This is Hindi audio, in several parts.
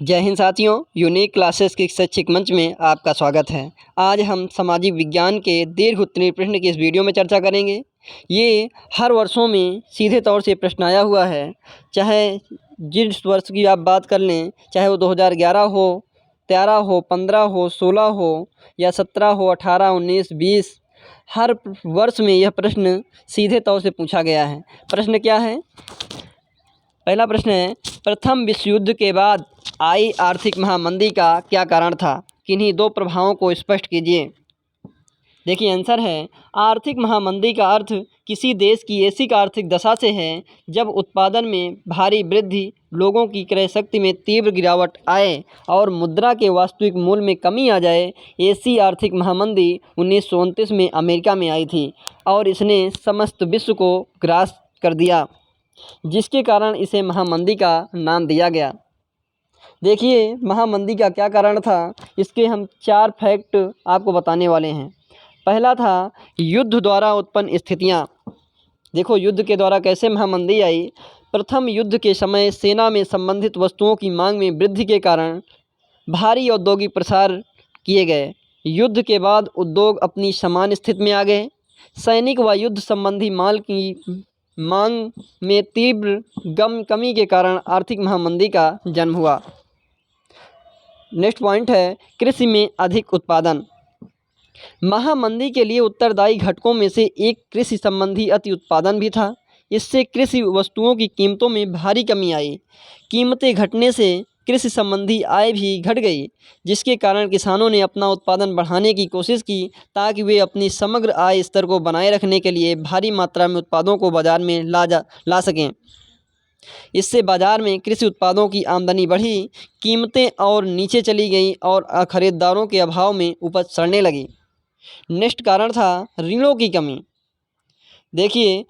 जय हिंद साथियों, यूनिक क्लासेस के शैक्षिक मंच में आपका स्वागत है। आज हम सामाजिक विज्ञान के दीर्घ उत्तरीय प्रश्न की इस वीडियो में चर्चा करेंगे। ये हर वर्षों में सीधे तौर से प्रश्न आया हुआ है, चाहे जिस वर्ष की आप बात कर लें, चाहे वो 2011 हो, 13 हो, 15 हो, 16 हो या 17 हो, 18, 19, 20, हर वर्ष में यह प्रश्न सीधे तौर से पूछा गया है। प्रश्न क्या है? पहला प्रश्न है, प्रथम विश्व युद्ध के बाद आई आर्थिक महामंदी का क्या कारण था? किन्हीं दो प्रभावों को स्पष्ट कीजिए। देखिए, आंसर है आर्थिक महामंदी का अर्थ किसी देश की ऐसी आर्थिक दशा से है जब उत्पादन में भारी वृद्धि, लोगों की क्रय शक्ति में तीव्र गिरावट आए और मुद्रा के वास्तविक मूल्य में कमी आ जाए। ऐसी आर्थिक महामंदी 1929 में अमेरिका में आई थी और इसने समस्त विश्व को ग्रास कर दिया, जिसके कारण इसे महामंदी का नाम दिया गया। देखिए, महामंदी का क्या कारण था, इसके हम 4 फैक्ट आपको बताने वाले हैं। पहला था युद्ध द्वारा उत्पन्न स्थितियाँ। देखो, युद्ध के द्वारा कैसे महामंदी आई। प्रथम युद्ध के समय सेना में संबंधित वस्तुओं की मांग में वृद्धि के कारण भारी औद्योगिक प्रसार किए गए। युद्ध के बाद उद्योग अपनी सामान्य स्थिति में आ गए। सैनिक व युद्ध संबंधी माल की मांग में तीव्र कमी के कारण आर्थिक महामंदी का जन्म हुआ। नेक्स्ट पॉइंट है कृषि में अधिक उत्पादन। महामंदी के लिए उत्तरदायी घटकों में से एक कृषि संबंधी अति उत्पादन भी था। इससे कृषि वस्तुओं की कीमतों में भारी कमी आई। कीमतें घटने से कृषि संबंधी आय भी घट गई, जिसके कारण किसानों ने अपना उत्पादन बढ़ाने की कोशिश की ताकि वे अपनी समग्र आय स्तर को बनाए रखने के लिए भारी मात्रा में उत्पादों को बाजार में ला सकें। इससे बाजार में कृषि उत्पादों की आमदनी बढ़ी, कीमतें और नीचे चली गईं और खरीदारों के अभाव में उपज सड़ने लगी। नेक्स्ट कारण था ऋणों की कमी। देखिए,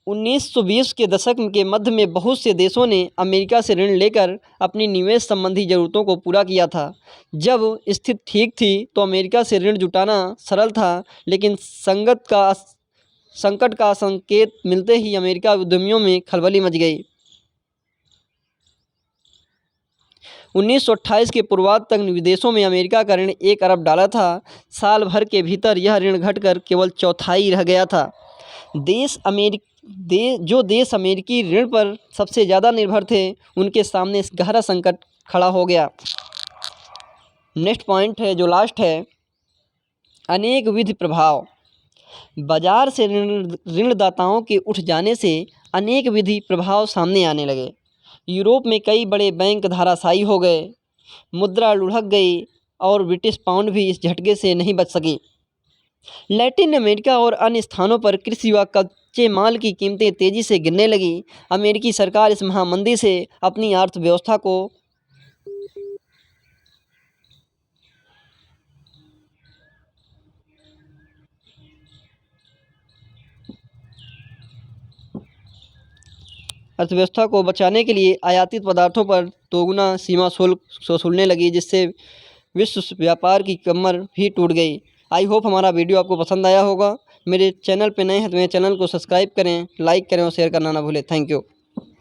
1920 के दशक के मध्य में बहुत से देशों ने अमेरिका से ऋण लेकर अपनी निवेश संबंधी ज़रूरतों को पूरा किया था। जब स्थिति ठीक थी तो अमेरिका से ऋण जुटाना सरल था, लेकिन संकट का संकेत मिलते ही अमेरिका उद्यमियों में खलबली मच गई। 1928 के पूर्वार्ध तक विदेशों में अमेरिका का ऋण $1 अरब था। साल भर के भीतर यह ऋण घटकर केवल चौथाई रह गया था। जो देश अमेरिकी ऋण पर सबसे ज़्यादा निर्भर थे, उनके सामने गहरा संकट खड़ा हो गया। नेक्स्ट पॉइंट है, जो लास्ट है, अनेक विध प्रभाव। बाजार से ऋणदाताओं के उठ जाने से अनेक विधि प्रभाव सामने आने लगे। यूरोप में कई बड़े बैंक धराशायी हो गए, मुद्रा लुढ़क गई और ब्रिटिश पाउंड भी इस झटके से नहीं बच सकी। लैटिन अमेरिका और अन्य स्थानों पर कृषि व कच्चे माल की कीमतें तेज़ी से गिरने लगी। अमेरिकी सरकार इस महामंदी से अपनी अर्थव्यवस्था को बचाने के लिए आयातित पदार्थों पर दोगुना सीमा शुल्क वसूलने लगी, जिससे विश्व व्यापार की कमर भी टूट गई। आई होप हमारा वीडियो आपको पसंद आया होगा। मेरे चैनल पे नए हैं तो मेरे चैनल को सब्सक्राइब करें, लाइक करें और शेयर करना ना भूलें। Thank you.